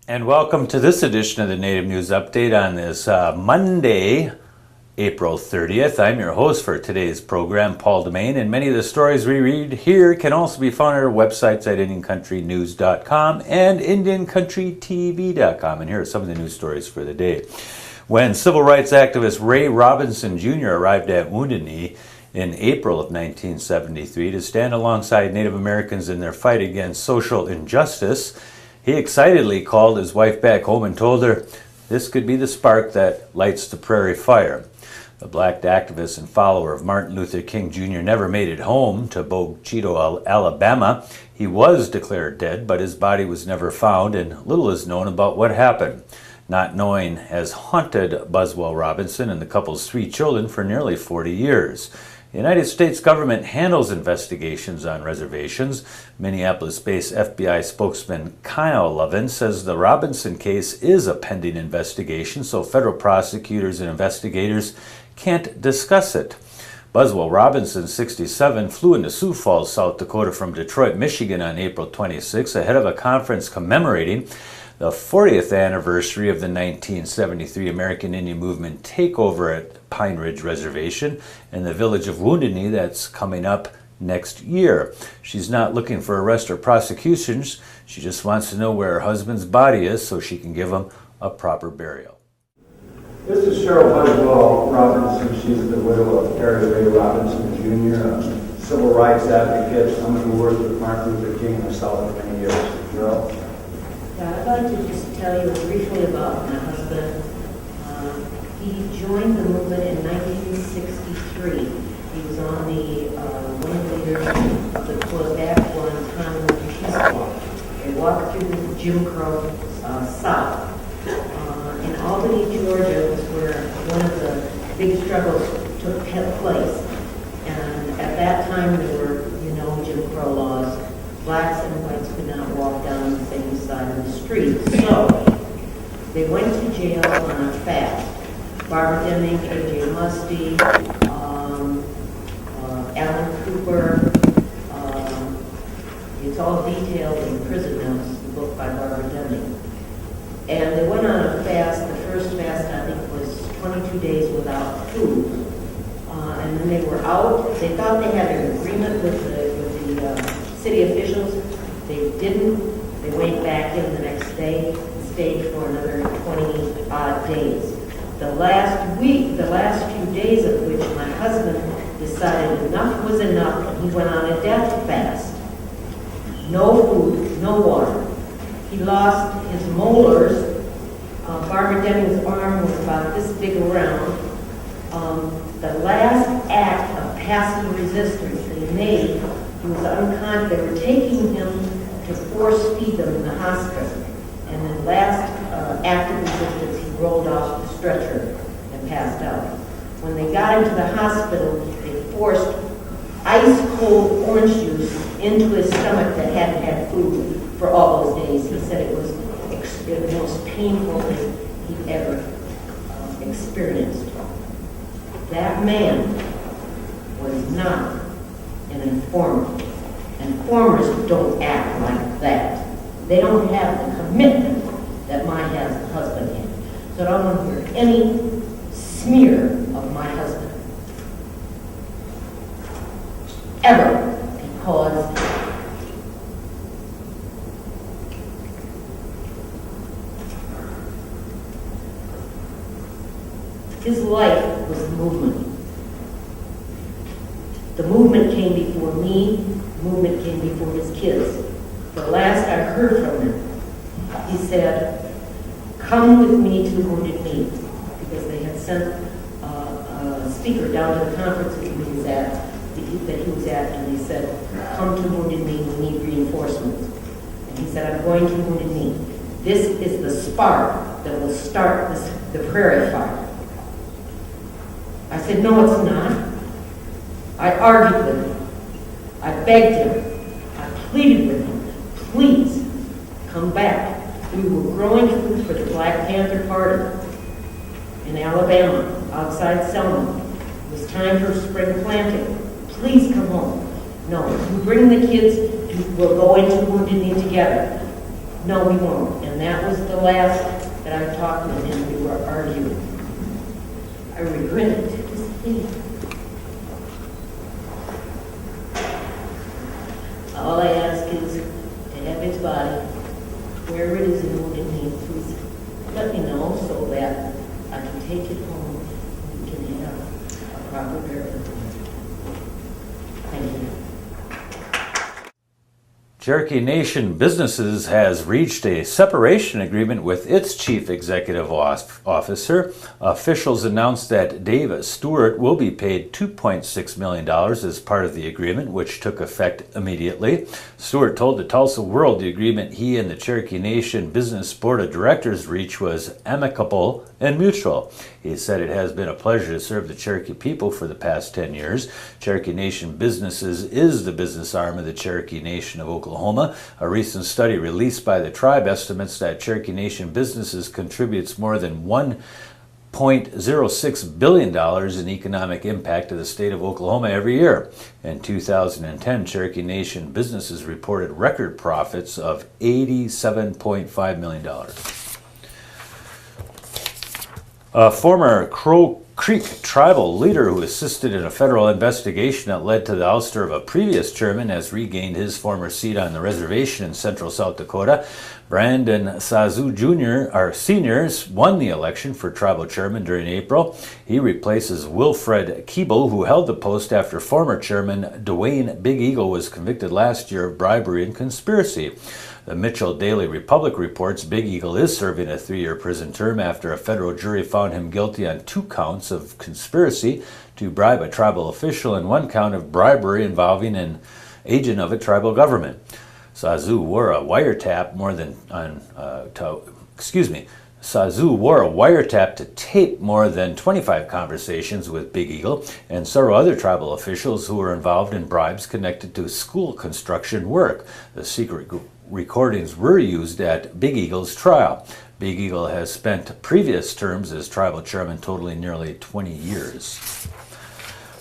And welcome to this edition of the Native News Update on this Monday, April 30th. I'm your host for today's program, Paul DeMain, and many of the stories we read here can also be found on our websites at IndianCountryNews.com and IndianCountryTV.com. And here are some of the news stories for the day. When civil rights activist Ray Robinson Jr. arrived at Wounded Knee in April of 1973 to stand alongside Native Americans in their fight against social injustice, he excitedly called his wife back home and told her this could be the spark that lights the prairie fire. The black activist and follower of Martin Luther King Jr. never made it home to Bogue-Chitto, Alabama. He was declared dead, but his body was never found, and little is known about what happened. Not knowing has haunted Buswell-Robinson and the couple's 3 children for nearly 40 years. The United States government handles investigations on reservations. Minneapolis-based FBI spokesman Kyle Levin says the Robinson case is a pending investigation, so federal prosecutors and investigators can't discuss it. Buswell-Robinson, 67, flew into Sioux Falls, South Dakota from Detroit, Michigan on April 26 ahead of a conference commemorating the 40th anniversary of the 1973 American Indian Movement takeover at Pine Ridge Reservation in the village of Wounded Knee that's coming up next year. She's not looking for arrest or prosecutions. She just wants to know where her husband's body is so she can give him a proper burial. This is Cheryl Buswell-Robinson. She's the widow of Harry Ray Robinson Jr., a civil rights advocate, someone who worked with Martin Luther King himself for many years. Cheryl? Yeah, I'd like to just tell you briefly about my husband. He joined the movement in 1963. He was on the one of the leaders of the Quebec Guantanamo Peace Walk. They walked through the Jim Crow South. In Albany, Georgia was where one of the big struggles took place. And at that time there were, Jim Crow laws. Blacks and whites could not walk down the same side of the street. So they went to jail on a fast. Barbara Deming, A.J. Musty, Alan Cooper. It's all detailed in Prison Notes, the book by Barbara Deming. And they went on a fast. The first fast, I think, was 22 days without food. And then they were out. They thought they had an agreement with the city officials. They didn't. They went back in the next day and stayed for another 20-odd days. The last few days of which my husband decided enough was enough, and he went on a death fast. No food, no water. He lost his molars. Barbara Deming's arm was about this big around. The last act of passive resistance they made, he was unconscious. They were taking him to force feed them in the hospital. And the last act of resistance, he rolled off the stretcher and passed out. When they got into the hospital, they forced ice-cold orange juice into his stomach that hadn't had food for all those days. He said it was the most painful thing he'd ever experienced. That man was not an informer. Informers don't act like that. They don't have the commitment that my husband had. So I don't want to hear any smear of my husband. Ever. Because his life was the movement. The movement came before me. The movement came before his kids. The last I heard from him, he said, "Come with me to Wounded Knee," because they had sent a speaker down to the conference that he was at, and they said, "Come to Wounded Knee, we need reinforcements." And he said, "I'm going to Wounded Knee. This is the spark that will start the prairie fire." I said, "No, it's not." I argued with him. I begged him. I pleaded with him. Please, come back. We were growing food for the Black Panther Party in Alabama, outside Selma. It was time for spring planting. Please come home. No, you bring the kids, we'll go into Wounded Knee together. No, we won't. And that was the last that I talked with him. We were arguing. I regret it to this day. All I ask is to have his body, wherever it is in Wounded Knee, please let me know so that I can take it home and we can have a proper burial. Thank you. Cherokee Nation Businesses has reached a separation agreement with its chief executive officer. Officials announced that Dave Stewart will be paid $2.6 million as part of the agreement, which took effect immediately. Stewart told the Tulsa World the agreement he and the Cherokee Nation Business Board of Directors reached was amicable and mutual. He said it has been a pleasure to serve the Cherokee people for the past 10 years. Cherokee Nation Businesses is the business arm of the Cherokee Nation of Oklahoma. A recent study released by the tribe estimates that Cherokee Nation Businesses contributes more than $1.06 billion in economic impact to the state of Oklahoma every year. In 2010, Cherokee Nation Businesses reported record profits of $87.5 million. A former Crow Creek tribal leader who assisted in a federal investigation that led to the ouster of a previous chairman has regained his former seat on the reservation in central South Dakota. Brandon Sazue Jr., our seniors, won the election for tribal chairman during April. He replaces Wilfred Keeble, who held the post after former chairman Duane Big Eagle was convicted last year of bribery and conspiracy. The Mitchell Daily Republic reports Big Eagle is serving a 3-year prison term after a federal jury found him guilty on 2 counts of conspiracy to bribe a tribal official and 1 count of bribery involving an agent of a tribal government. Sazue wore a wiretap to tape more than 25 conversations with Big Eagle and several other tribal officials who were involved in bribes connected to school construction work. The secret recordings were used at Big Eagle's trial. Big Eagle has spent previous terms as tribal chairman totaling nearly 20 years.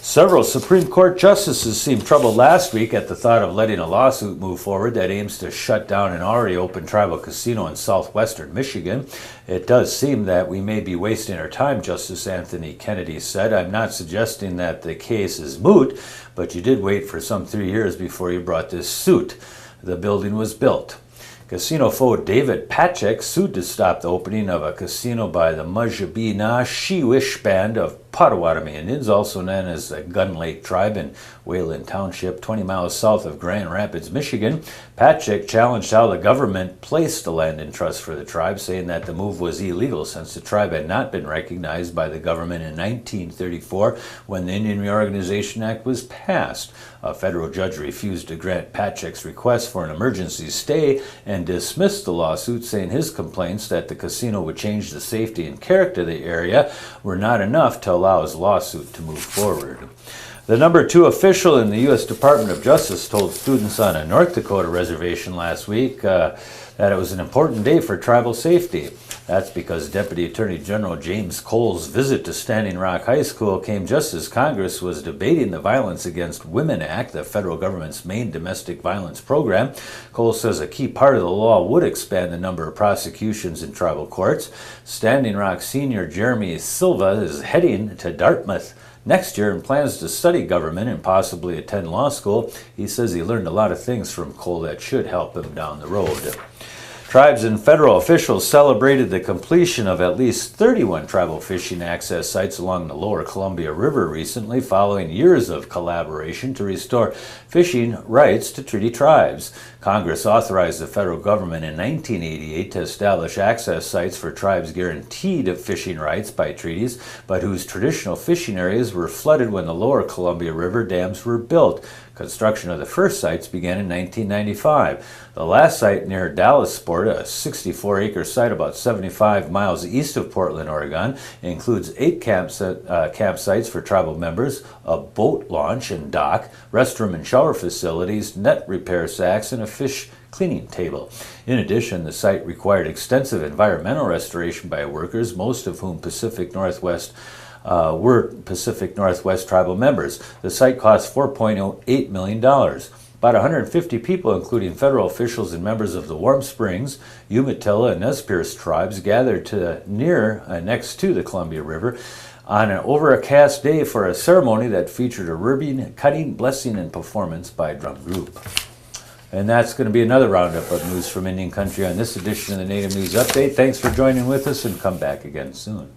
Several Supreme Court justices seemed troubled last week at the thought of letting a lawsuit move forward that aims to shut down an already open tribal casino in southwestern Michigan. It does seem that we may be wasting our time, Justice Anthony Kennedy said. I'm not suggesting that the case is moot, but you did wait for some 3 years before you brought this suit. The building was built. Casino foe David Patchek sued to stop the opening of a casino by the Mujibina Shiwish Band of Potawatomi Indians, also known as the Gun Lake Tribe in Wayland Township, 20 miles south of Grand Rapids, Michigan. Patchek challenged how the government placed the land in trust for the tribe, saying that the move was illegal since the tribe had not been recognized by the government in 1934 when the Indian Reorganization Act was passed. A federal judge refused to grant Patchek's request for an emergency stay and dismissed the lawsuit, saying his complaints that the casino would change the safety and character of the area were not enough to allow his lawsuit to move forward. The number 2 official in the U.S. Department of Justice told students on a North Dakota reservation last week that it was an important day for tribal safety. That's because Deputy Attorney General James Cole's visit to Standing Rock High School came just as Congress was debating the Violence Against Women Act, the federal government's main domestic violence program. Cole says a key part of the law would expand the number of prosecutions in tribal courts. Standing Rock senior Jeremy Silva is heading to Dartmouth next year and plans to study government and possibly attend law school. He says he learned a lot of things from Cole that should help him down the road. Tribes and federal officials celebrated the completion of at least 31 tribal fishing access sites along the lower Columbia River recently, following years of collaboration to restore fishing rights to treaty tribes. Congress authorized the federal government in 1988 to establish access sites for tribes guaranteed fishing rights by treaties, but whose traditional fishing areas were flooded when the lower Columbia River dams were built. Construction of the first sites began in 1995. The last site near Dallasport, a 64-acre site about 75 miles east of Portland, Oregon, includes 8 campsites for tribal members, a boat launch and dock, restroom and shower facilities, net repair sacks, and a fish cleaning table. In addition, the site required extensive environmental restoration by workers, most of whom were Pacific Northwest tribal members. The site cost $4.8 million. About 150 people, including federal officials and members of the Warm Springs, Umatilla, and Nez Perce tribes, gathered next to the Columbia River on an overcast day for a ceremony that featured a ribbon cutting, blessing, and performance by a drum group. And that's going to be another roundup of news from Indian Country on this edition of the Native News Update. Thanks for joining with us, and come back again soon.